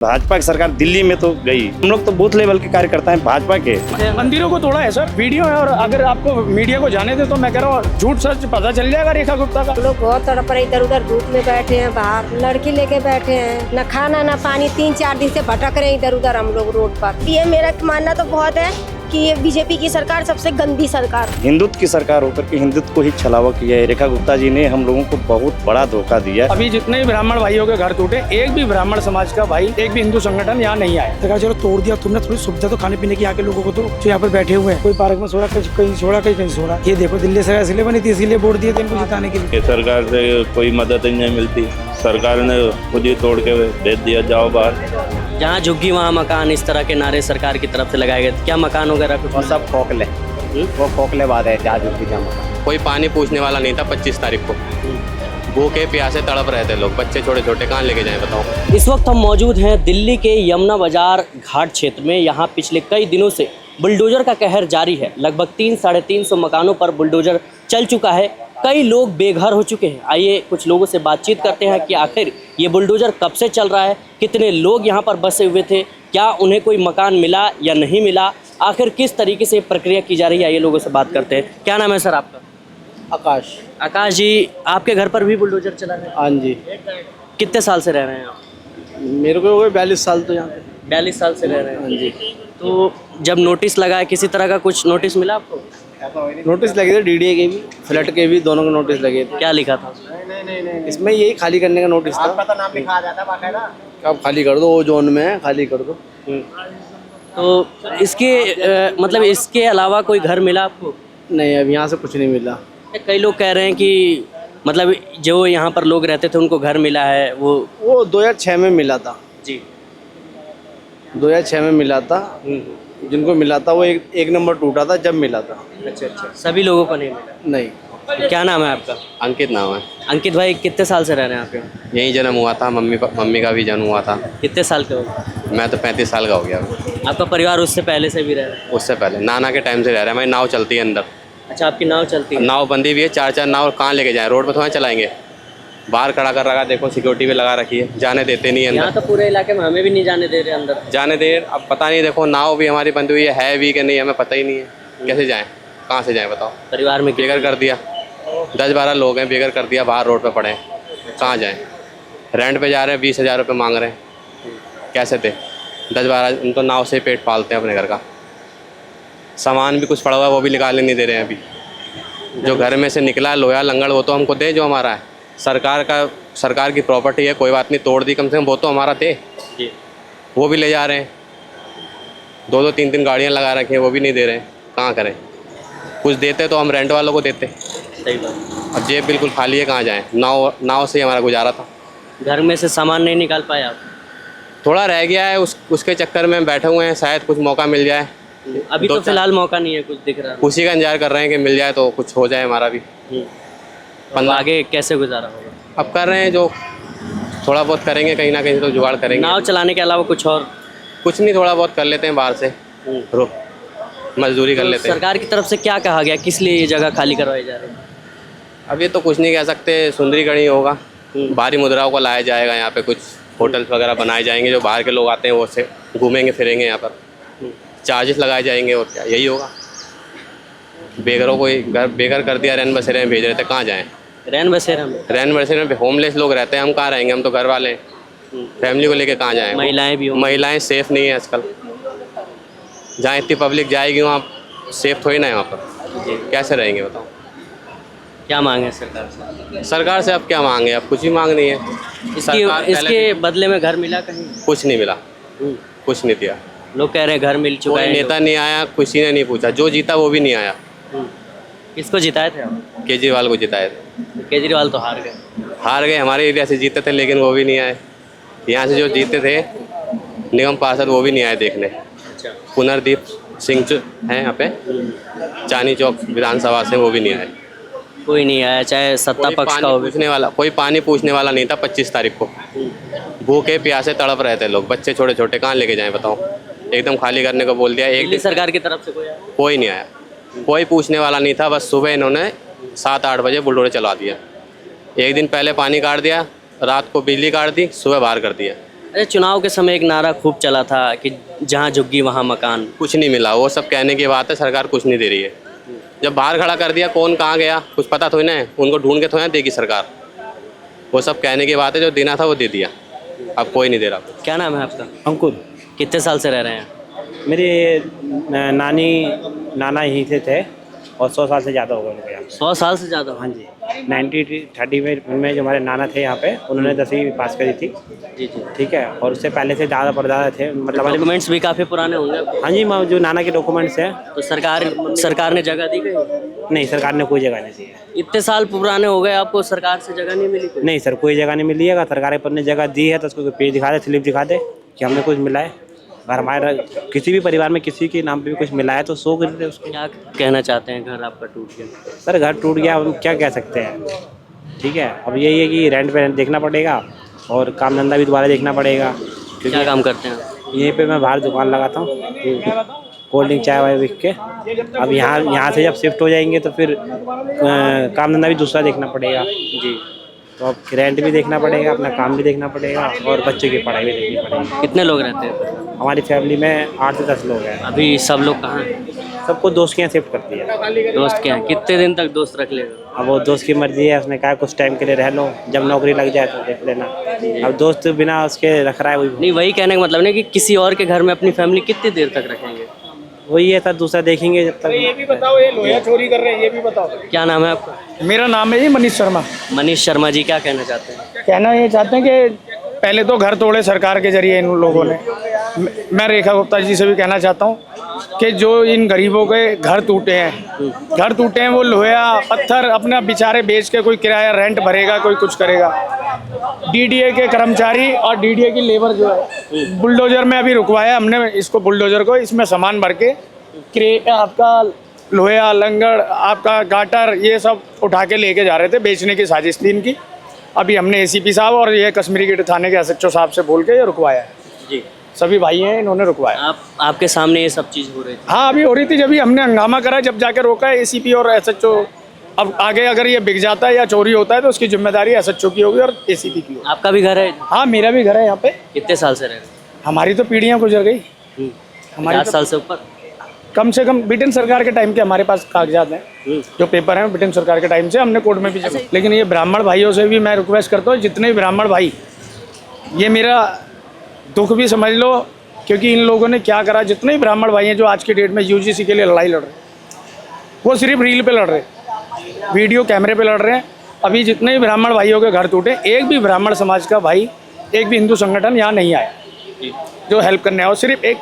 भाजपा की सरकार दिल्ली में तो गई, हम लोग तो बूथ लेवल के कार्यकर्ता हैं भाजपा के। मंदिरों को तोड़ा है सर, वीडियो है। और अगर आपको मीडिया को जाने दे तो मैं कह रहा हूँ झूठ सच पता चल जाएगा रेखा गुप्ता का। लोग बहुत तड़प रहे, इधर उधर धूप में बैठे हैं, बाहर लड़की लेके बैठे हैं, न खाना न पानी, 3-4 दिन से भटक रहे हैं इधर उधर हम लोग रोड पर। ये मेरा मानना तो बहुत है कि ये बीजेपी की सरकार सबसे गंदी सरकार, हिंदुत्व की सरकार होकर के हिंदुत्व को ही छलावा किया है। रेखा गुप्ता जी ने हम लोगों को बहुत बड़ा धोखा दिया। अभी जितने भी ब्राह्मण भाइयों के घर टूटे, एक भी ब्राह्मण समाज का भाई, एक भी हिंदू संगठन यहाँ नहीं आया। देखा चलो तोड़ दिया तुमने, थोड़ी सुविधा तो खाने पीने की आके लोगों को, तो जो यहाँ पर बैठे हुए हैं, कोई पार्क में सो रहा, कहीं सो रहा, कहीं सो रहा। ये देखो दिल्ली सरकार इसलिए बनी थी, इसीलिए वोट दिए थे इनको जिताने के लिए। सरकार से कोई मदद ही नहीं मिलती, सरकार ने खुद ही तोड़ के भेज दिया, जाओ बाहर। जहाँ झुग्गी वहाँ मकान, इस तरह के नारे सरकार की तरफ से लगाए गए। क्या मकान वगैरह कुछ? और सब खोखले, वो खोखले बात है। जहाँ झुग्गी जहाँ मकान, कोई पानी पूछने वाला नहीं था। 25 तारीख को भूखे प्यासे तड़प रहे थे लोग, बच्चे छोटे छोटे, कहाँ लेके जाएं बताओ। इस वक्त हम मौजूद हैं दिल्ली के यमुना बाजार घाट क्षेत्र में। यहाँ पिछले कई दिनों से बुलडोजर का कहर जारी है। लगभग 300-350 मकानों पर बुलडोजर चल चुका है। कई लोग बेघर हो चुके हैं। आइए कुछ लोगों से बातचीत करते हैं कि आखिर ये बुलडोजर कब से चल रहा है, कितने लोग यहाँ पर बसे हुए थे, क्या उन्हें कोई मकान मिला या नहीं मिला, आखिर किस तरीके से प्रक्रिया की जा रही है। आइए लोगों से बात करते हैं। क्या नाम है सर आपका? आकाश। आकाश जी, आपके घर पर भी बुलडोजर चला है? हाँ जी। कितने साल से रह रहे हैं आप? मेरे को हो गए 42 साल तो यहाँ पे। 42 साल से रह रहे हैं? हाँ जी। तो जब नोटिस लगा है, किसी तरह का कुछ नोटिस मिला आपको? नोटिस लगे थे, डीडीए के भी, फ्लड के भी, दोनों के नोटिस लगे थे। क्या लिखा था? इसमें यही खाली करने का नोटिस था। आपका तो नाम लिखा जाता बाकायदा, आप खाली कर दो, वो जोन में है, खाली कर दो। तो इसके मतलब इसके अलावा कोई घर मिला आपको? नहीं, अब यहाँ से कुछ नहीं मिला। कई लोग कह रहे हैं कि मतलब जो यहाँ पर लोग रहते थे उनको घर मिला है। वो 2006 में मिला था जी, 2006 में मिला था। जिनको मिला था वो एक नंबर टूटा था जब मिला था। अच्छा अच्छा। सभी लोगों को नहीं मिला? नहीं। तो क्या नाम है आपका? अंकित नाम है। अंकित भाई, कितने साल से रह रहे हैं आप यहाँ? यहीं जन्म हुआ था, मम्मी का भी जन्म हुआ था। कितने साल के हो? मैं तो 35 साल का हो गया। आपका परिवार उससे पहले से भी रह रहा है? उससे पहले नाना के टाइम से रह रहा है। हमारी नाव चलती है अंदर। अच्छा, आपकी नाव चलती है? नाव बंदी भी है, 4-4 नाव। कहाँ लेके जाएं, रोड पर थोड़ा चलाएंगे। बाहर खड़ा कर रखा, देखो सिक्योरिटी भी लगा रखी है, जाने देते नहीं यहाँ अंदर। तो पूरे इलाके में हमें भी नहीं जाने दे रहे अंदर। जाने दे, अब पता नहीं, देखो नाव भी हमारी बंदी हुई है भी कि नहीं, हमें पता ही नहीं है। कैसे जाएं, कहाँ से जाएं बताओ। परिवार में बेघर कर दिया, 10-12 लोग हैं, बेघर कर दिया, बाहर रोड पे पड़े हैं। कहाँ जाएं, रेंट पे जा रहे हैं, 20,000 रुपये मांग रहे हैं। कैसे थे 10-12, उन तो नाव से पेट पालते हैं अपने घर का। सामान भी कुछ पड़ा हुआ है, वो भी निकालने नहीं दे रहे हैं अभी। जो घर में से निकला लोहा लंगड़, वो तो हमको दे, जो हमारा है। सरकार की प्रॉपर्टी है, कोई बात नहीं, तोड़ दी कम से कम, वो तो हमारा थे जी। वो भी ले जा रहे हैं, 2-2 3-3 गाड़ियाँ लगा रखी हैं, वो भी नहीं दे रहे हैं। कहाँ करें, कुछ देते तो हम रेंट वालों को देते। सही बात। अब जेब बिल्कुल खाली है, कहाँ जाएं। नाव से ही हमारा गुजारा था। घर में से सामान नहीं निकाल पाए आप? थोड़ा रह गया है, उसके चक्कर में बैठे हुए हैं, शायद कुछ मौका मिल जाए। अभी तो फिलहाल मौका नहीं है, कुछ दिख रहा है। उसी का इंतजार कर रहे हैं कि मिल जाए तो कुछ हो जाए हमारा भी। अब आगे कैसे गुजारा होगा? अब कर रहे हैं, जो थोड़ा बहुत करेंगे, कहीं ना कहीं तो जुगाड़ करेंगे। नाव चलाने के अलावा कुछ और? कुछ नहीं, थोड़ा बहुत कर लेते हैं बाहर से, मजदूरी कर लेते हैं। सरकार की तरफ से क्या कहा गया, किस लिए ये जगह खाली करवाई जा रही है? अब ये तो कुछ नहीं कह सकते, सुंदरीकरण ही होगा। बाहरी मुद्राओं को लाया जाएगा, यहाँ पे कुछ होटल्स वगैरह बनाए जाएंगे, जो बाहर के लोग आते हैं वो से घूमेंगे फिरेंगे यहाँ पर, चार्जेस लगाए जाएंगे, और क्या, यही होगा। बेघरों को घर बेघर कर दिया, रैन बसेरे में भेज रहे थे, कहाँ जाएँ। रैन बसेरा में होमलेस लोग रहते हैं, हम कहाँ रहेंगे, हम तो घर वाले हैं। फैमिली को लेके कहाँ जाएँ। महिलाएं भी, महिलाएं सेफ़ नहीं है आजकल। जहाँ इतनी पब्लिक जाएगी वहाँ सेफ थोड़ी ना है, वहाँ पर कैसे रहेंगे बताओ। क्या मांगे सरकार से? सरकार से अब क्या मांगे, अब कुछ भी मांग नहीं है। इसके बदले में घर मिला कहीं? कुछ नहीं मिला, कुछ नहीं दिया। लोग कह रहे हैं घर मिल चुका है। नेता नहीं आया, किसी ने नहीं पूछा, जो जीता वो भी नहीं आया। किसको जिताए थे आप? केजरीवाल को जिताए थे। केजरीवाल तो हार गए। हमारे एरिया से जीते थे, लेकिन वो भी नहीं आए। यहाँ से जो जीते थे निगम पार्षद, वो भी नहीं आए देखने। अच्छा। पुनर्दीप सिंह जो हैं यहाँ पे चांदनी चौक विधानसभा से, वो भी नहीं आए। कोई नहीं आया, चाहे सत्ता पक्ष का हो। कोई पानी पूछने वाला नहीं था। 25 तारीख को भूखे प्यासे तड़प रहे थे लोग, बच्चे छोटे छोटे, कहाँ लेके जाएं बताओ। एकदम खाली करने को बोल दिया। दिल्ली सरकार की तरफ से कोई नहीं आया, कोई पूछने वाला नहीं था। बस सुबह इन्होंने 7-8 बजे बुलडोजर चला दिया। एक दिन पहले पानी काट दिया, रात को बिजली काट दी, सुबह बाहर कर दिया। अरे चुनाव के समय एक नारा खूब चला था कि जहाँ झुग्गी वहाँ मकान। कुछ नहीं मिला, वो सब कहने की बात है, सरकार कुछ नहीं दे रही है। जब बाहर खड़ा कर दिया, कौन कहाँ गया कुछ पता थोड़ी ना है, उनको ढूंढ के थोड़ी ना देगी सरकार। वो सब कहने की बात है, जो देना था वो दे दिया, अब कोई नहीं दे रहा। क्या नाम है आपका? अंकुर। कितने साल से रह रहे हैं? मेरे नाना यहीं से थे और 100 साल से ज़्यादा हो गए उनको यहाँ। 100 साल से ज़्यादा? हाँ जी, 1930 में जो हमारे नाना थे यहाँ पे, उन्होंने 10वीं पास करी थी। जी जी। ठीक है, और उससे पहले से दादा परदादा थे, मतलब हमारे। डॉक्यूमेंट्स भी काफ़ी पुराने होंगे आपके? हाँ जी, जो नाना के डॉक्यूमेंट्स हैं। तो सरकार ने जगह दी गई? नहीं, सरकार ने कोई जगह नहीं दी है। इतने साल पुराने हो गए, आपको सरकार से जगह नहीं मिली कोई? नहीं सर, कोई जगह नहीं मिली है। अगर सरकार पर ने जगह दी है तो उसको पेज दिखा दे, स्लिप दिखा दे कि हमने कुछ मिला है। अगर हमारा किसी भी परिवार में किसी के नाम पे भी कुछ मिला है तो 100 कर दे उसको। क्या कहना चाहते हैं? घर आपका टूट गया? सर घर टूट गया, हम क्या कह सकते हैं। ठीक है, अब यही है कि रेंट पे देखना पड़ेगा और काम धंधा भी दोबारा देखना पड़ेगा। क्या काम करते हैं? यहीं पे मैं बाहर दुकान लगाता हूँ, कोल्ड ड्रिंक चाय वाय बिक के। अब यहाँ से जब शिफ्ट हो जाएंगे तो फिर काम धंधा भी दूसरा देखना पड़ेगा जी। तो अब रेंट भी देखना पड़ेगा, अपना काम भी देखना पड़ेगा और बच्चों की पढ़ाई भी देखनी पड़ेगी। कितने लोग रहते हैं? हमारी फैमिली में 8 से 10 लोग हैं। अभी सब लोग कहाँ हैं? सबको दोस्त के यहाँ शिफ्ट कर दिया। दोस्त क्या है? कितने दिन तक दोस्त रख लेगा? अब वो दोस्त की मर्जी है, उसने कहा कुछ टाइम के लिए रह लो, जब नौकरी लग जाए तो देख लेना। अब दोस्त बिना उसके रख रहा है वही। नहीं, वही कहने का मतलब नहीं कि किसी और के घर में अपनी फैमिली कितनी देर तक रखेंगे? वही है सर, दूसरा देखेंगे जब तक। ये भी बताओ, ये लोहा चोरी कर रहे हैं, ये भी बताओ। क्या नाम है आपका? मेरा नाम है जी मनीष शर्मा। मनीष शर्मा जी, क्या कहना चाहते हैं? कहना ये चाहते हैं कि पहले तो घर तोड़े सरकार के जरिए इन लोगों ने। मैं रेखा गुप्ता जी से भी कहना चाहता हूँ कि जो इन गरीबों के घर टूटे हैं वो लोहा पत्थर अपना बेचारे बेच के कोई किराया रेंट भरेगा, कोई कुछ करेगा। डीडीए के कर्मचारी और डीडीए की लेबर जो है बुलडोजर में अभी रुकवाया हमने इसको, बुलडोजर को, इसमें सामान भर के आपका लोहा लंगड़ आपका गाटर ये सब उठा के लेके जा रहे थे, बेचने की साजिश थी इनकी। अभी हमने एसीपी साहब और ये कश्मीरी गेट थाने के एसएचओ साहब से बोल के ये रुकवाया है जी। सभी भाई हैं, इन्होंने रुकवाया। आपके सामने ये सब चीज़ हो रही थी? हाँ, अभी हो रही थी, जब हमने हंगामा करा, जब जाके रोका है एसीपी और एसएचओ। अब आगे अगर ये बिक जाता है या चोरी होता है तो उसकी जिम्मेदारी एसएचओ की होगी और एसीपी की होगी। आपका भी घर है? हाँ, मेरा भी घर है यहाँ पे। कितने साल से रह रहे हैं? हमारी तो पीढ़ियाँ गुजर गई। हमारी 50 साल से ऊपर? कम से कम ब्रिटेन सरकार के टाइम के हमारे पास कागजात हैं, जो पेपर हैं ब्रिटेन सरकार के टाइम से हमने कोर्ट में भी जमा। लेकिन ये ब्राह्मण भाइयों से भी मैं रिक्वेस्ट करता हूँ, जितने भी ब्राह्मण भाई, ये मेरा दुख भी समझ लो, क्योंकि इन लोगों ने क्या करा। जितने भी ब्राह्मण भाई हैं जो आज की डेट में यूजीसी के लिए लड़ाई लड़ रहे हैं, वो सिर्फ रील पे लड़ रहे हैं, वीडियो कैमरे पे लड़ रहे हैं। अभी जितने भी ब्राह्मण भाइयों के घर टूटे, एक भी ब्राह्मण समाज का भाई, एक भी हिंदू संगठन यहाँ नहीं आया जो हेल्प करने आओ। सिर्फ एक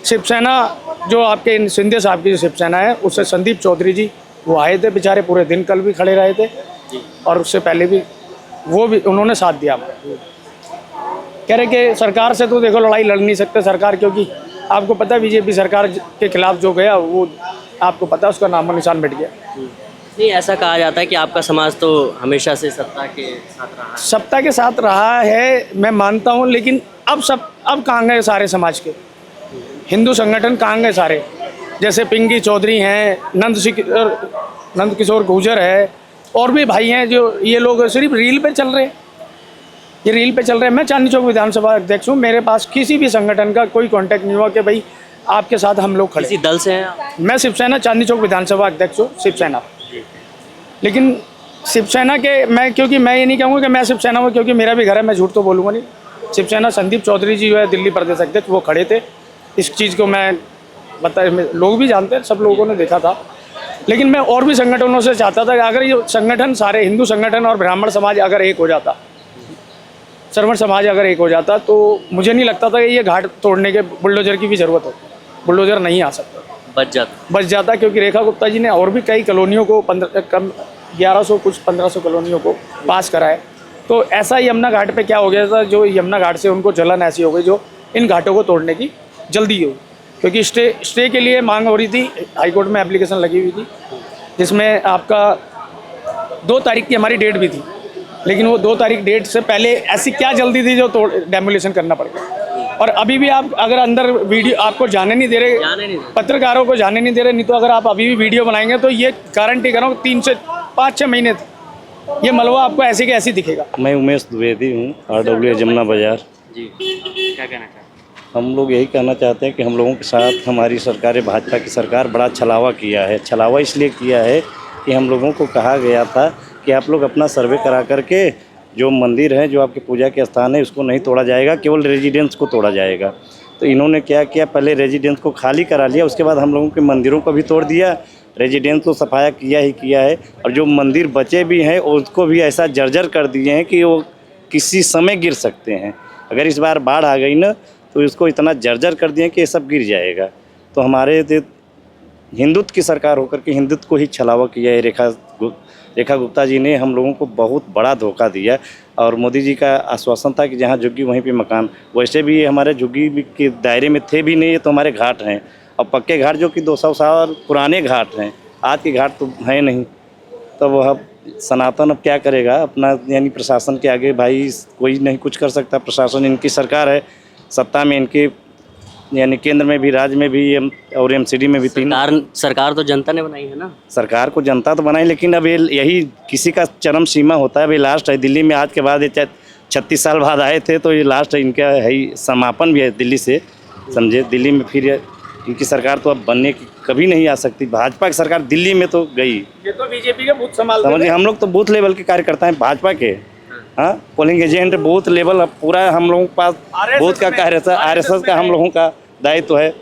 शिवसेना, जो आपके सिंधे साहब की जो शिवसेना है, उससे संदीप चौधरी जी वो आए थे, बेचारे पूरे दिन कल भी खड़े रहे थे और उससे पहले भी वो भी उन्होंने साथ दिया। कह रहे कि सरकार से तो देखो लड़ाई लड़ नहीं सकते सरकार, क्योंकि आपको पता है बीजेपी सरकार के खिलाफ जो गया वो आपको पता है उसका नामो निशान मिट गया। नहीं, ऐसा कहा जाता है कि आपका समाज तो हमेशा से सत्ता के साथ रहा है। सत्ता के साथ रहा है, मैं मानता हूँ, लेकिन अब कहाँ गए सारे समाज के हिंदू संगठन, कहाँ गए सारे? जैसे पिंकी चौधरी हैं, नंद किशोर गुर्जर है, और भी भाई हैं, जो ये लोग सिर्फ रील पे चल रहे हैं। ये रील पे चल रहे हैं। मैं चांदनी चौक विधानसभा अध्यक्ष हूँ, मेरे पास किसी भी संगठन का कोई कांटेक्ट नहीं हुआ कि भाई आपके साथ हम लोग खड़े। किसी दल से हैं आप? मैं शिवसेना चांदनी चौक विधानसभा अध्यक्ष हूँ, शिवसेना। लेकिन शिवसेना के क्योंकि मैं ये नहीं कहूँगा कि मैं शिवसेना हूँ, क्योंकि मेरा भी घर है, मैं झूठ तो बोलूँगा नहीं। शिवसेना संदीप चौधरी जी जो है दिल्ली प्रदेश अध्यक्ष, वो खड़े थे। इस चीज़ को मैं लोग भी जानते हैं, सब लोगों ने देखा था। लेकिन मैं और भी संगठनों से चाहता था कि अगर ये संगठन सारे हिंदू संगठन और ब्राह्मण समाज अगर एक हो जाता, सर्वण समाज अगर एक हो जाता, तो मुझे नहीं लगता था कि ये घाट तोड़ने के बुलडोजर की भी ज़रूरत हो। बुलडोजर नहीं आ सकता, बच जाता, क्योंकि रेखा गुप्ता जी ने और भी कई कॉलोनियों को 1100 कुछ 1500 कॉलोनियों को पास कराए। तो ऐसा यमुना घाट पे क्या हो गया था, जो यमुना घाट से उनको जलन ऐसी हो गई जो इन घाटों को तोड़ने की जल्दी हो, क्योंकि स्टे के लिए मांग हो रही थी, हाईकोर्ट में एप्लीकेशन लगी हुई थी, जिसमें आपका 2 तारीख की हमारी डेट भी थी। लेकिन वो 2 तारीख डेट से पहले ऐसी क्या जल्दी थी जो डेमोलिशन करना पड़ गया। और अभी भी आप अगर अंदर वीडियो आपको जाने नहीं दे रहे, पत्रकारों को जाने नहीं दे रहे, नहीं तो अगर आप अभी भी वीडियो बनाएंगे तो ये गारंटी करो 3 से 5-6 महीने ये मलबा आपको ऐसे के ऐसे दिखेगा। मैं उमेश द्विवेदी हूँ, RWA जमुना बाजार। जी, क्या कहना चाहते हैं? हम लोग यही कहना चाहते हैं कि हम लोगों के साथ हमारी सरकार भाजपा की सरकार बड़ा छलावा किया है। छलावा इसलिए किया है कि हम लोगों को कहा गया था कि आप लोग अपना सर्वे करा करके जो मंदिर है, जो आपके पूजा के स्थान है, उसको नहीं तोड़ा जाएगा, केवल रेजिडेंस को तोड़ा जाएगा। तो इन्होंने क्या किया, पहले रेजिडेंस को खाली करा लिया, उसके बाद हम लोगों के मंदिरों को भी तोड़ दिया। रेजिडेंस को सफाया किया ही किया है, और जो मंदिर बचे भी हैं उसको भी ऐसा जर्जर कर दिए हैं कि वो किसी समय गिर सकते हैं। अगर इस बार बाढ़ आ गई ना तो इसको इतना जर्जर कर दिए कि ये सब गिर जाएगा। तो हमारे हिंदुत्व की सरकार होकर के हिंदुत्व को ही छलावा किया है। रेखा गुप्ता जी ने हम लोगों को बहुत बड़ा धोखा दिया, और मोदी जी का आश्वासन था कि जहाँ झुग्गी वहीं पे मकान। वैसे भी ये हमारे झुग्गी के दायरे में थे भी नहीं, ये तो हमारे घाट हैं, और पक्के घाट जो कि 200 साल पुराने घाट हैं, आज के घाट तो हैं नहीं। तो वह सनातन अब क्या करेगा अपना, यानी प्रशासन के आगे भाई कोई नहीं कुछ कर सकता। प्रशासन इनकी सरकार है, सत्ता में इनके, यानी केंद्र में भी, राज्य में भी और एमसीडी में भी तीन। सरकार तो जनता ने बनाई है ना। सरकार को जनता तो बनाई, लेकिन अब यही किसी का चरम सीमा होता है। अभी लास्ट है दिल्ली में, आज के बाद 36 साल बाद आए थे, तो ये लास्ट है इनका है ही, समापन भी है दिल्ली से, समझे। दिल्ली में फिर इनकी सरकार तो अब बनने की कभी नहीं आ सकती। भाजपा की सरकार दिल्ली में तो गई, ये तो बीजेपी के बूथ संभाल समझिए। हम लोग तो बूथ लेवल के कार्यकर्ता हैं भाजपा के, हाँ, पोलिंग एजेंट बूथ लेवल। अब पूरा हम लोगों के पास बूथ का कार्यकर्ता, आरएसएस का हम लोगों का दायित्व है।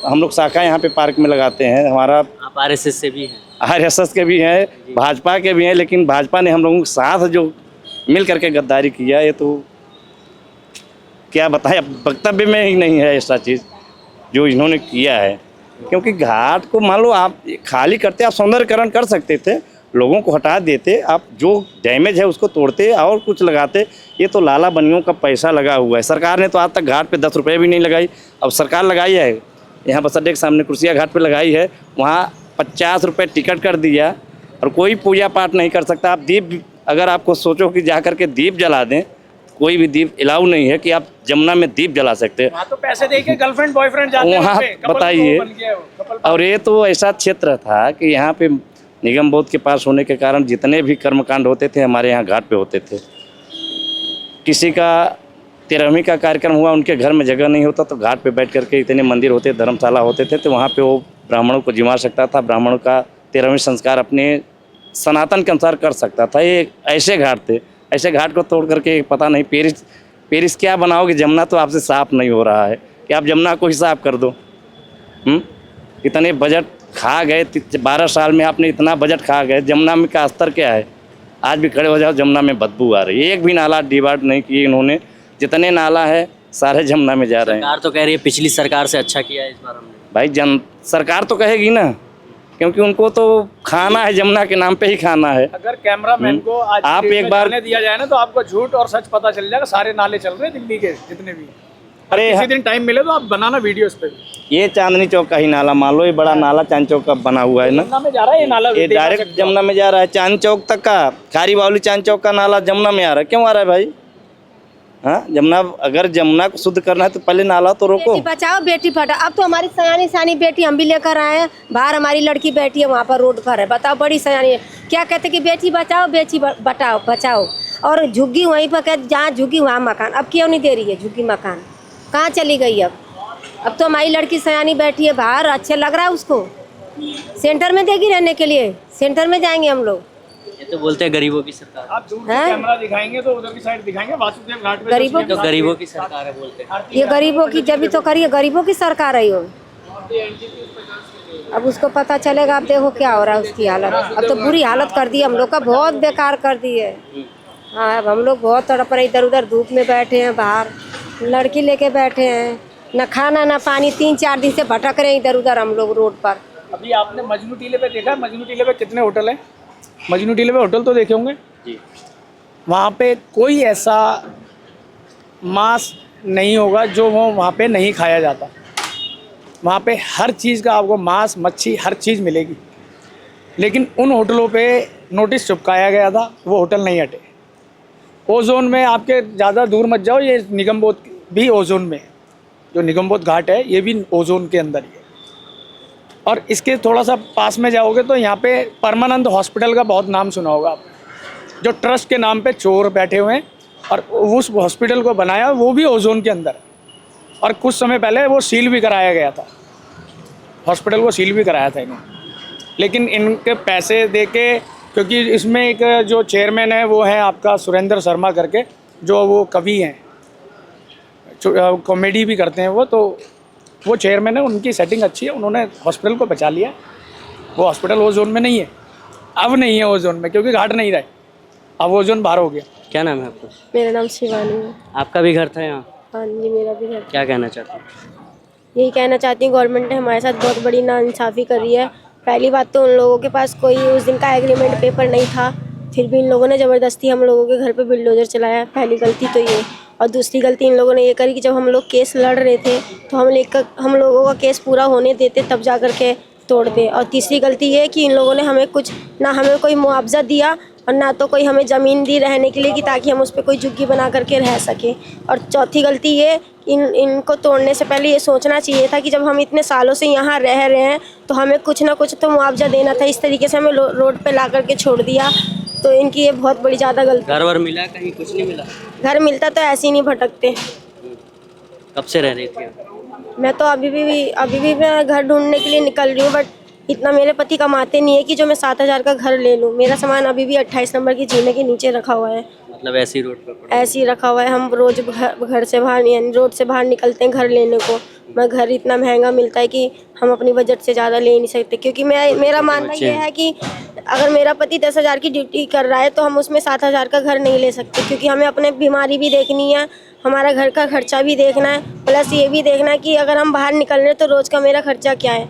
हम लोग शाखा यहाँ पे पार्क में लगाते हैं। हमारा आप आरएसएस से भी हैं? आरएसएस के भी हैं, भाजपा के भी हैं, लेकिन भाजपा ने हम लोगों के साथ जो मिल करके गद्दारी किया, ये तो क्या बताएं, वक्तव्य में ही नहीं है ऐसा चीज़ जो इन्होंने किया है। क्योंकि घाट को मान लो आप खाली करते, आप सौंदर्यकरण कर सकते थे, लोगों को हटा देते, आप जो डैमेज है उसको तोड़ते और कुछ लगाते। ये तो लाला बनियों का पैसा लगा हुआ है। सरकार ने तो आज तक घाट पे 10 रुपये भी नहीं लगाई। अब सरकार लगाई है, यहाँ बस अड्डे के सामने कुर्सिया घाट पे लगाई है, वहाँ 50 रुपये टिकट कर दिया, और कोई पूजा पाठ नहीं कर सकता। आप दीप, अगर आपको सोचो कि जा करके दीप जला दें, कोई भी दीप अलाउ नहीं है कि आप जमुना में दीप जला सकते हैं। वहाँ तो पैसे देके गर्लफ्रेंड बॉयफ्रेंड जाते हैं वहाँ बताइए। और ये तो ऐसा क्षेत्र था कि यहाँ पे निगम बोर्ड के पास होने के कारण जितने भी कर्मकांड होते थे हमारे यहाँ घाट पे होते थे। किसी का 13वीं का कार्यक्रम हुआ, उनके घर में जगह नहीं होता तो घाट पे बैठ करके, इतने मंदिर होते, धर्मशाला होते थे, तो वहाँ पे वो ब्राह्मणों को जिमा सकता था, ब्राह्मणों का 13वीं संस्कार अपने सनातन के अनुसार कर सकता था। ये ऐसे घाट थे। ऐसे घाट को तोड़ करके पता नहीं पेरिस क्या बनाओगे। जमुना तो आपसे साफ नहीं हो रहा है कि आप जमुना को ही साफ कर दो। इतने बजट खा गए, 12 साल में आपने इतना बजट खा गए। जमुना में का स्तर क्या है? आज भी खड़े हो जाओ, जमुना में बदबू आ रही है। एक भी नाला डिवाइड नहीं किए इन्होंने। जितने नाला है सारे जमुना में जा रहे हैं। सरकार तो कह रही है पिछली सरकार से अच्छा किया है इस बार हमने। भाई सरकार तो कहेगी ना, क्योंकि उनको तो खाना है, जमुना के नाम पे ही खाना है। अगर कैमरामैन को आज आप एक बार दिया जाए ना तो आपको झूठ और सच पता चल जाएगा। सारे नाले चल रहे हैं दिल्ली के जितने भी। अरे किसी दिन टाइम मिले तो आप बनाना वीडियो इस पे। ये चांदनी चौक का ही नाला मान लो, ये बड़ा नाला चांदनी चौक का बना हुआ है ना, जमुना में जा रहा है ये नाला, ये डायरेक्ट जमुना में जा रहा है। चांदनी चौक तक का, खारी बावली चांदनी चौक का नाला जमुना में आ रहा है। क्यों आ रहा है भाई? हाँ, जमुना, अगर जमुना को शुद्ध करना है तो पहले नाला तो रोको। बेटी बचाओ बेटी पढ़ाओ। अब तो हमारी सयानी सयानी बेटी हम भी लेकर आए हैं। बाहर हमारी लड़की बैठी है, वहाँ पर रोड पर है। बताओ, बड़ी सयानी है। क्या कहते कि बेटी बचाओ, बेटी बचाओ, और झुग्गी वहीं पर कहते, जहाँ झुग्गी वहाँ मकान। अब क्यों नहीं दे रही है झुग्गी मकान? कहाँ चली गई? अब तो हमारी लड़की सयानी बैठी है बाहर, अच्छे लग रहा है उसको। सेंटर में देगी रहने के लिए, सेंटर में जाएंगे हम लोग। ये तो बोलते हैं गरीबों की सरकार। आप दूर से कैमरा दिखाएंगे तो उधर की साइड दिखाएंगे, वासुदेव घाट पे तो गरीबों की सरकार है बोलते हैं। ये गरीबों की, जब भी तो करिए, गरीबों की सरकार है। अब उसको पता चलेगा। अब देखो क्या हो रहा है उसकी हालत। अब तो बुरी हालत कर दी हम लोग का, बहुत बेकार कर दी है। हाँ, अब हम लोग बहुत तड़प रहे, इधर उधर धूप में बैठे हैं, बाहर लड़की लेके बैठे हैं, न खाना न पानी। 3-4 दिन से भटक रहे हैं इधर उधर हम लोग रोड पर। अभी आपने मजनू टीले पे देखा? मजनू टीले पे कितने होटल हैं? मजनू टीले पे होटल तो देखे होंगे जी। वहाँ पे कोई ऐसा मांस नहीं होगा जो वो वहाँ पे नहीं खाया जाता। वहाँ पे हर चीज़ का आपको मांस, मच्छी, हर चीज़ मिलेगी। लेकिन उन होटलों पे नोटिस चिपकाया गया था, वो होटल नहीं हटे। ओजोन में आपके ज़्यादा दूर मत जाओ, ये निगम बोध भी ओजोन में है। जो निगम बोध घाट है ये भी ओजोन के अंदर ही है। और इसके थोड़ा सा पास में जाओगे तो यहाँ पे परमानंद हॉस्पिटल का बहुत नाम सुना होगा आप, जो ट्रस्ट के नाम पे चोर बैठे हुए हैं और उस हॉस्पिटल को बनाया वो भी ओजोन के अंदर, और कुछ समय पहले वो सील भी कराया गया था, हॉस्पिटल को सील भी कराया था इन्होंने। लेकिन इनके पैसे दे के, क्योंकि इसमें एक जो चेयरमैन है वो है आपका सुरेंद्र शर्मा करके, जो वो कवि हैं, कॉमेडी भी करते हैं तो वो चेयरमैन है, उनकी सेटिंग अच्छी है, उन्होंने हॉस्पिटल को बचा लिया। वो हॉस्पिटल वो जोन में नहीं है, अब नहीं है वो जोन में, क्योंकि घाट नहीं रहे, अब वो जोन बाहर हो गया। क्या नाम है आपका? मेरा नाम शिवानी है। आपका भी घर था यहाँ? हाँ जी, मेरा भी घर। क्या कहना चाहते हैं? यही कहना चाहती हूँ, गवर्नमेंट ने हमारे साथ बहुत बड़ी नाइंसाफ़ी करी है। पहली बात तो उन लोगों के पास कोई उस दिन का एग्रीमेंट पेपर नहीं था, फिर भी इन लोगों ने ज़बरदस्ती हम लोगों के घर पे बुलडोज़र चलाया। पहली गलती तो ये, और दूसरी गलती इन लोगों ने ये करी कि जब हम लोग केस लड़ रहे थे तो हम लोगों का केस पूरा होने देते तब जा कर के तोड़ते। और तीसरी गलती ये कि इन लोगों ने हमें हमें कोई मुआवजा दिया और ना तो कोई हमें ज़मीन दी रहने के लिए कि ताकि हम उस पर कोई झुग्गी बना करके रह सकें। और चौथी गलती ये, इनको तोड़ने से पहले ये सोचना चाहिए था कि जब हम इतने सालों से यहाँ रह रहे हैं तो हमें कुछ ना कुछ तो मुआवजा देना था। इस तरीके से हमें रोड पे ला करके छोड़ दिया, तो इनकी ये बहुत बड़ी ज़्यादा गलती। घर वर मिला? कहीं कुछ नहीं मिला? घर मिलता तो ऐसे ही नहीं भटकते। कब से रह रही थी? मैं तो अभी भी मैं घर ढूंढने के लिए निकल रही हूँ, बट इतना मेरे पति कमाते नहीं है कि जो मैं 7,000 का घर ले लूँ। मेरा सामान अभी भी 28 नंबर की जीने के नीचे रखा हुआ है, मतलब ऐसी रोड पर पड़ा? ऐसे ही रखा हुआ है। हम रोज घर से बाहर, यानी रोड से बाहर निकलते हैं घर लेने को, मैं घर इतना महंगा मिलता है कि हम अपनी बजट से ज़्यादा ले नहीं सकते। क्योंकि मेरा मानना ये है कि अगर मेरा पति 10,000 की ड्यूटी कर रहा है तो हम उसमें 7,000 का घर नहीं ले सकते, क्योंकि हमें अपने बीमारी भी देखनी है, हमारा घर का खर्चा भी देखना है, प्लस ये भी देखना है कि अगर हम बाहर निकल रहे हैं तो रोज़ का मेरा खर्चा क्या है।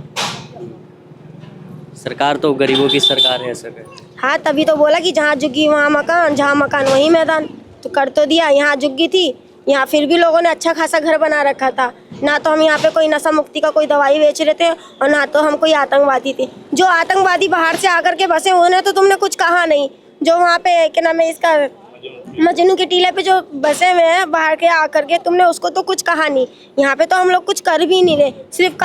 सरकार तो गरीबों की सरकार है सर। हाँ, तभी तो बोला कि जहाँ झुग्गी वहाँ मकान, जहाँ मकान वहीं मैदान। तो कर तो दिया, यहाँ झुग्गी थी, यहाँ फिर भी लोगों ने अच्छा खासा घर बना रखा था। ना तो हम यहाँ पे कोई नशा मुक्ति का कोई दवाई बेच रहे थे और ना तो हम कोई आतंकवादी थे। जो आतंकवादी बाहर से आकर के बसे उन्हें तो तुमने कुछ कहा नहीं। जो वहाँ पे क्या नाम है इसका, मजनू के टीले पे जो बसे हुए हैं बाहर के आकर के, तुमने उसको तो कुछ कहा नहीं। यहाँ पे तो हम लोग कुछ कर भी नहीं रहे, सिर्फ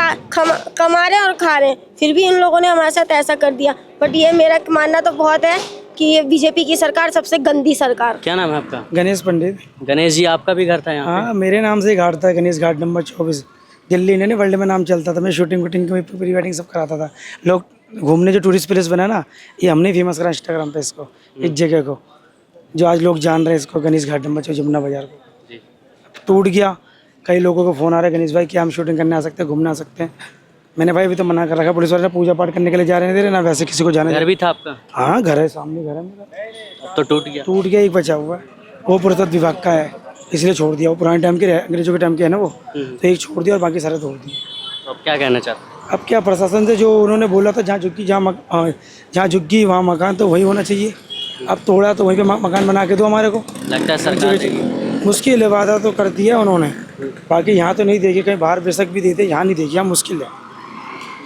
कमा रहे और खा रहे हैं, फिर भी इन लोगों ने हमारे साथ ऐसा कर दिया। बट ये मेरा मानना तो बहुत है कि ये बीजेपी की सरकार सबसे गंदी सरकार। क्या नाम है आपका? गणेश पंडित। गणेश जी, आपका भी घर था यहाँ? हाँ, मेरे नाम से घाट था, गणेश घाट नंबर 24। दिल्ली इंडियन वर्ल्ड में नाम चलता था। मैं शूटिंग प्री वेडिंग सब कराता था। लोग घूमने जो टूरिस्ट प्लेस बना ना, ये हमने फेमस करा इंस्टाग्राम पे इसको, इस जगह को, जो आज लोग जान रहे हैं इसको, गणेश घाट नंबर 24 जमुना बाजार को। टूट गया, कई लोगों को फ़ोन आ रहा है, गणेश भाई क्या हम शूटिंग करने आ सकते हैं, घूमने आ सकते हैं। मैंने भाई अभी तो मना कर रखा, पुलिस वाले पूजा पाठ करने के लिए जा रहे थे ना, वैसे किसी को जाने। घर भी था आपका? हाँ, घर है, सामने घर है मेरा। तो टूट गया? टूट गया, एक बचा हुआ है, वो पुरातत्व विभाग का है, इसलिए छोड़ दिया। वो पुराने टाइम के अंग्रेजों के टाइम के है ना वो, तो एक छोड़ दिया और बाकी सारे तोड़ दिए। तो अब क्या कहना चाहते हैं? अब क्या, प्रशासन से जो उन्होंने बोला था, जहाँ झुग्गी वहाँ मकान, तो वही होना चाहिए। अब तोड़ा तो वहीं पे मकान बना के दो हमारे को। लगता है सरकार देगी? मुश्किल है, वादा तो कर दिया उन्होंने, बाकी यहाँ तो नहीं देगी। कहीं बाहर बेशक भी देते, यहाँ नहीं देगी, यहाँ मुश्किल है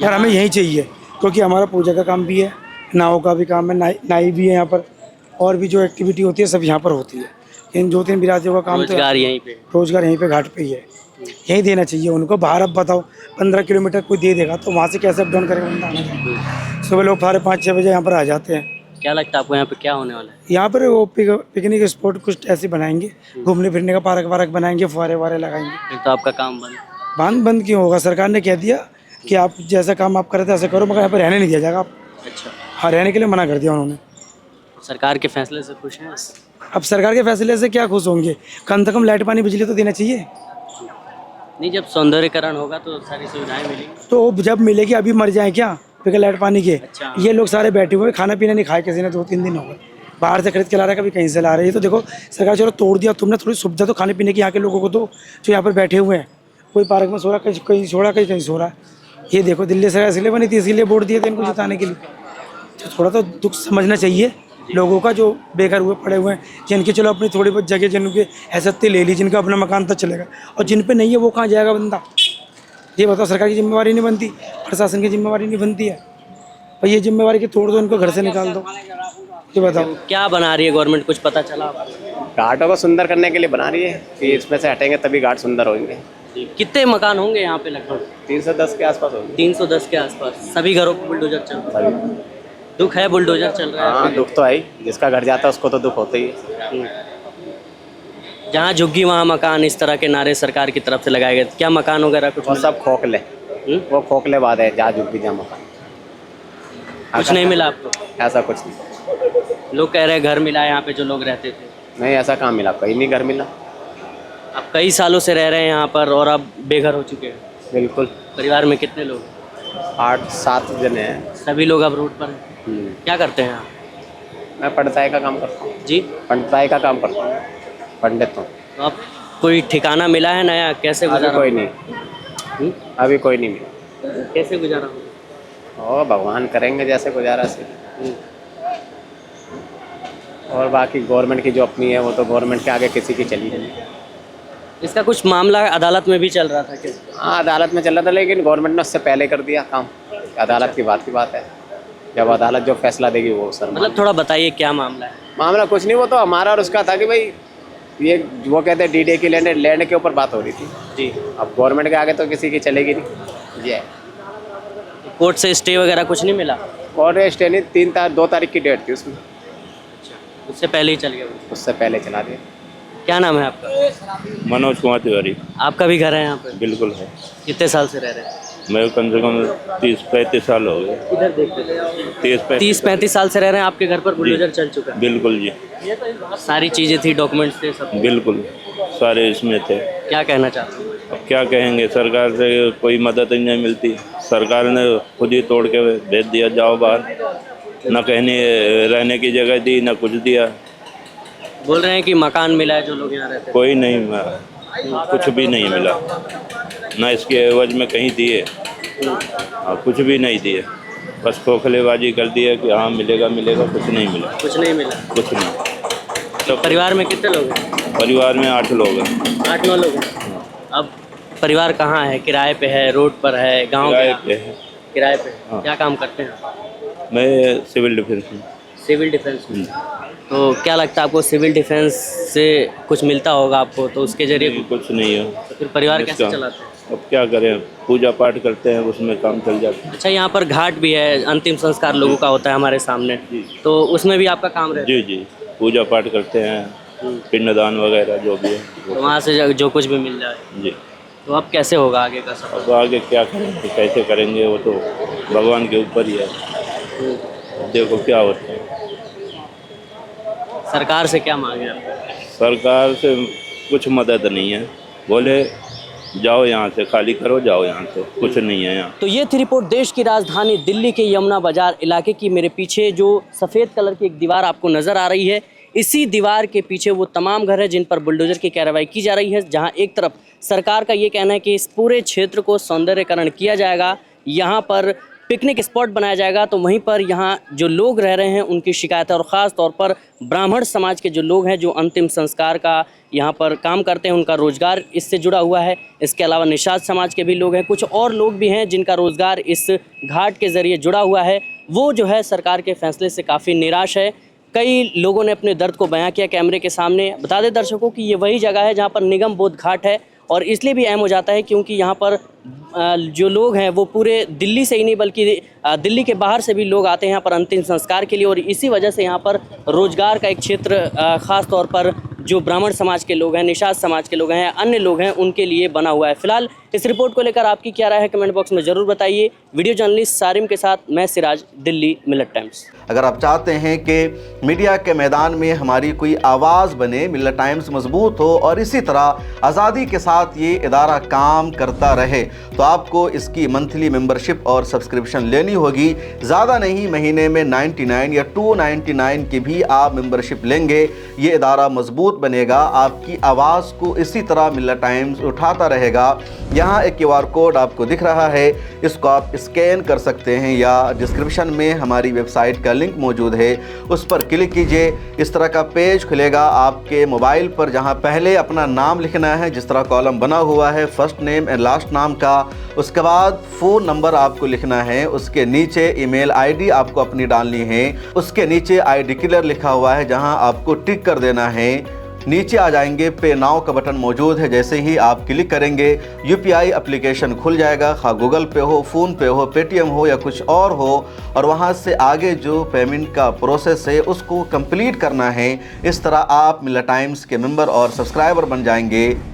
यार। हमें यहीं चाहिए, क्योंकि हमारा पूजा का काम भी है, नाव का भी काम है, नाई भी है यहाँ पर, और भी जो एक्टिविटी होती है सब यहाँ पर होती है। इन 2-3 बिरादरियों का काम तो रोजगार यहीं पे, रोजगार यहीं पे घाट पे ही है, यहीं देना चाहिए उनको। बाहर अब बताओ 15 किलोमीटर कोई दे देगा तो वहाँ से कैसे अप डाउन करेगा बंदा? आना चाहिए। सुबह लोग 5-6 बजे यहाँ पर आ जाते हैं। क्या लगता है आपको यहाँ पे क्या होने वाला है? यहाँ पर वो पिकनिक स्पॉट कुछ ऐसे बनाएंगे, घूमने फिरने का पार्क वार्क बनाएंगे, फुहारे वारे लगाएंगे। फिर तो आपका काम बंद? बंद क्यों होगा? सरकार ने कह दिया कि आप जैसा काम आप करते ऐसा करो, मगर यहाँ पर रहने नहीं दिया जाएगा आप। अच्छा, हाँ, रहने के लिए मना कर दिया उन्होंने। सरकार के फैसले से खुश हैं? अब सरकार के फैसले से क्या खुश होंगे? कम से कम लाइट पानी बिजली तो देना चाहिए। नहीं, जब सौंदर्यकरण होगा तो सारी सुविधाएं मिलेंगी। तो जब मिलेगी, अभी मर जाए क्या फिर लाइट पानी के? अच्छा। ये लोग सारे बैठे हुए, खाना पीना नहीं खाए किसी ने, 2-3 दिन हो गए। बाहर से खरीद के ला रहा है, कभी कहीं से ला रहे हैं। तो देखो सरकार, चलो तोड़ दिया तुमने, थोड़ी सुविधा तो खाने पीने की यहाँ के लोगों को दो, जो यहाँ पर बैठे हुए हैं। कोई पार्क में सो रहा, कहीं सो रहा, कहीं सो रहा। ये देखो, दिल्ली सरकार इसलिए बनी थी, इसलिए वोट दिए थे इनको जिताने के लिए। तो थोड़ा तो दुख समझना चाहिए लोगों का, जो बेघर हुए पड़े हुए हैं, जिनकी चलो अपनी थोड़ी बहुत जगह, जिनके हैसियत ले ली, जिनका अपना मकान तक चलेगा, और जिन पे नहीं है वो कहाँ जाएगा बंदा? ये बताओ, सरकार की जिम्मेवारी नहीं बनती, प्रशासन की जिम्मेवारी नहीं बनती है? और ये जिम्मेवारी की तोड़ दो, इनको घर से निकाल दो। ये बताओ क्या बना रही है गवर्नमेंट, कुछ पता चला आपको? घाटों को सुंदर करने के लिए बना रही है कि इसमें से हटेंगे तभी घाट सुंदर होंगे। कितने मकान होंगे यहाँ पे? लगभग 310 के आसपास होंगे। 310 के आसपास। सभी घरों पर बुलडोजर चल रहा है? दुख है, बुलडोजर चल रहा है? हाँ, दुख तो है ही, जिसका घर जाता है उसको तो दुख होता ही है। जहाँ झुग्गी वहाँ मकान, इस तरह के नारे सरकार की तरफ से लगाए गए। क्या मकान वगैरह कुछ वो मिला? सब खोखले, वो खोखले बात है, जहाँ झुग्गी जहाँ मकान, कुछ नहीं मिला आपको? ऐसा कुछ नहीं। लोग कह रहे हैं घर मिला है यहाँ पे जो लोग रहते थे। नहीं, ऐसा कहाँ मिला, कहीं नहीं घर मिला। आप कई सालों से रह रहे हैं यहाँ पर और अब बेघर हो चुके हैं। बिल्कुल। परिवार में कितने लोग? 8-7 जने हैं। सभी लोग अब रोड पर हैं। क्या करते हैं आप? मैं पंडिताई का काम करता हूँ जी, पंडिताई का काम करता हूँ, पंडित हूँ। तो अब कोई ठिकाना मिला है नया? कैसे अभी गुजारा? कोई नहीं, अभी कोई नहीं मिला। कैसे गुजारा? और भगवान करेंगे जैसे गुजारा से। और बाकी गवर्नमेंट की जो अपनी है वो तो गवर्नमेंट के आगे किसी की चली नहीं। इसका कुछ मामला अदालत में भी चल रहा था क्या? हाँ, अदालत में चल रहा था, लेकिन गवर्नमेंट ने उससे पहले कर दिया काम। अदालत की बात है, जब अदालत जो फैसला देगी वो सर। मतलब थोड़ा बताइए क्या मामला है? मामला कुछ नहीं, वो तो हमारा और उसका था कि भाई ये वो कहते हैं डीडे की लैंड के ऊपर बात हो रही थी जी। अब गवर्नमेंट के आगे तो किसी की चलेगी नहीं। ये कोर्ट से स्टे वगैरह कुछ नहीं मिला? कोर्ट स्टे नहीं, 2 तारीख की डेट थी उसमें, उससे पहले ही चल गया वो। उससे पहले चला दिया। क्या नाम है आपका? मनोज कुमार तिवारी। आपका भी घर है यहाँ पे? बिल्कुल है। कितने साल से रह रहे हैं? मैं कम से कम 30-35 साल हो गए। इधर देखते 30-35 30-35 साल से रह रहे हैं। आपके घर पर बुलडोजर चल चुका है? बिल्कुल जी, सारी चीज़ें थी, डॉक्यूमेंट्स थे सब? बिल्कुल सारे इसमें थे। क्या कहना चाहते हैं? अब क्या कहेंगे, सरकार से कोई मदद नहीं मिलती। सरकार ने खुद ही तोड़ के भेज दिया, जाओ बाहर। न कहने रहने की जगह दी, न कुछ दिया। बोल रहे हैं कि मकान मिला है जो लोग यहाँ रहते हैं। कोई नहीं, कुछ भी नहीं मिला, ना इसके एवज में कहीं दिए। हाँ, कुछ भी नहीं दिए, बस खोखलेबाजी कर दिए कि हाँ मिलेगा मिलेगा, कुछ नहीं मिला। कुछ नहीं मिला? कुछ नहीं। तो परिवार में कितने लोग हैं? परिवार में 8 लोग हैं। 8-9 लोग हैं। अब परिवार कहाँ है? किराए पे है, रोड पर है, गाँव किराए पे है। किराए पे? हाँ। क्या काम करते हैं? मैं सिविल डिफेंस में। सिविल डिफेंस में? तो क्या लगता है आपको सिविल डिफेंस से कुछ मिलता होगा आपको, तो उसके जरिए कुछ नहीं हो। तो फिर परिवार कैसे इसका- चलाते हैं? अब क्या करें, पूजा पाठ करते हैं, उसमें काम चल जाता है। अच्छा, यहाँ पर घाट भी है, अंतिम संस्कार लोगों का होता है हमारे सामने, तो उसमें भी आपका काम रहता है? जी जी, पूजा पाठ करते हैं, पिंडदान वगैरह जो भी है। तो वहाँ से जो कुछ भी मिल जाए। जी। तो अब कैसे होगा आगे का सफर? अब आगे क्या करेंगे, कैसे करेंगे, वो तो भगवान के ऊपर ही है। देखो क्या होता है। सरकार से क्या मांगे आप? सरकार से कुछ मदद नहीं है, बोले जाओ यहाँ से, खाली करो, जाओ यहाँ से, कुछ नहीं है यहाँ। तो ये थी रिपोर्ट देश की राजधानी दिल्ली के यमुना बाजार इलाके की। मेरे पीछे जो सफ़ेद कलर की एक दीवार आपको नज़र आ रही है, इसी दीवार के पीछे वो तमाम घर है जिन पर बुलडोजर की कार्रवाई की जा रही है। जहां एक तरफ सरकार का ये कहना है कि इस पूरे क्षेत्र को सौंदर्यकरण किया जाएगा, यहाँ पर पिकनिक स्पॉट बनाया जाएगा, तो वहीं पर यहाँ जो लोग रह रहे हैं उनकी शिकायत है। और ख़ास तौर पर ब्राह्मण समाज के जो लोग हैं जो अंतिम संस्कार का यहाँ पर काम करते हैं, उनका रोज़गार इससे जुड़ा हुआ है। इसके अलावा निषाद समाज के भी लोग हैं, कुछ और लोग भी हैं जिनका रोज़गार इस घाट के ज़रिए जुड़ा हुआ है। वो जो है सरकार के फैसले से काफ़ी निराश है। कई लोगों ने अपने दर्द को बयां किया कैमरे के सामने। बता दें दर्शकों कि ये वही जगह है जहाँ पर निगम बोध घाट है, और इसलिए भी अहम हो जाता है क्योंकि यहाँ पर जो लोग हैं वो पूरे दिल्ली से ही नहीं बल्कि दिल्ली के बाहर से भी लोग आते हैं यहाँ पर अंतिम संस्कार के लिए। और इसी वजह से यहाँ पर रोजगार का एक क्षेत्र ख़ास तौर पर जो ब्राह्मण समाज के लोग हैं, निषाद समाज के लोग हैं, अन्य लोग हैं, उनके लिए बना हुआ है। फिलहाल इस रिपोर्ट को लेकर आपकी क्या राय है कमेंट बॉक्स में ज़रूर बताइए। वीडियो जर्नलिस्ट सारिम के साथ मैं सिराज, दिल्ली मिलत टाइम्स। अगर आप चाहते हैं कि मीडिया के मैदान में हमारी कोई आवाज़ बने, मिलत टाइम्स मजबूत हो और इसी तरह आज़ादी के साथ ये इदारा काम करता रहे, तो आपको इसकी मंथली मेंबरशिप और सब्सक्रिप्शन लेनी होगी। ज़्यादा नहीं, महीने में 99 या 299 की भी आप मेंबरशिप लेंगे, ये इदारा मजबूत बनेगा। आपकी आवाज़ को इसी तरह मिलत टाइम्स उठाता रहेगा। यहाँ एक QR कोड आपको दिख रहा है, इसको आप स्कैन कर सकते हैं या डिस्क्रिप्शन में हमारी वेबसाइट का लिंक मौजूद है, उस पर क्लिक कीजिए। इस तरह का पेज खुलेगा आपके मोबाइल पर, जहाँ पहले अपना नाम लिखना है, जिस तरह कॉलम बना हुआ है फर्स्ट नेम एंड लास्ट नाम का। उसके बाद फ़ोन नंबर आपको लिखना है, उसके नीचे ईमेल ID आपको अपनी डालनी है, उसके नीचे I डिक्लेयर लिखा हुआ है जहाँ आपको टिक कर देना है। नीचे आ जाएंगे, पे नाउ का बटन मौजूद है। जैसे ही आप क्लिक करेंगे यूपीआई एप्लीकेशन खुल जाएगा, खा गूगल पे हो, फ़ोन पे हो, पेटीएम हो या कुछ और हो, और वहाँ से आगे जो पेमेंट का प्रोसेस है उसको कंप्लीट करना है। इस तरह आप मिल्लत टाइम्स के मेंबर और सब्सक्राइबर बन जाएंगे।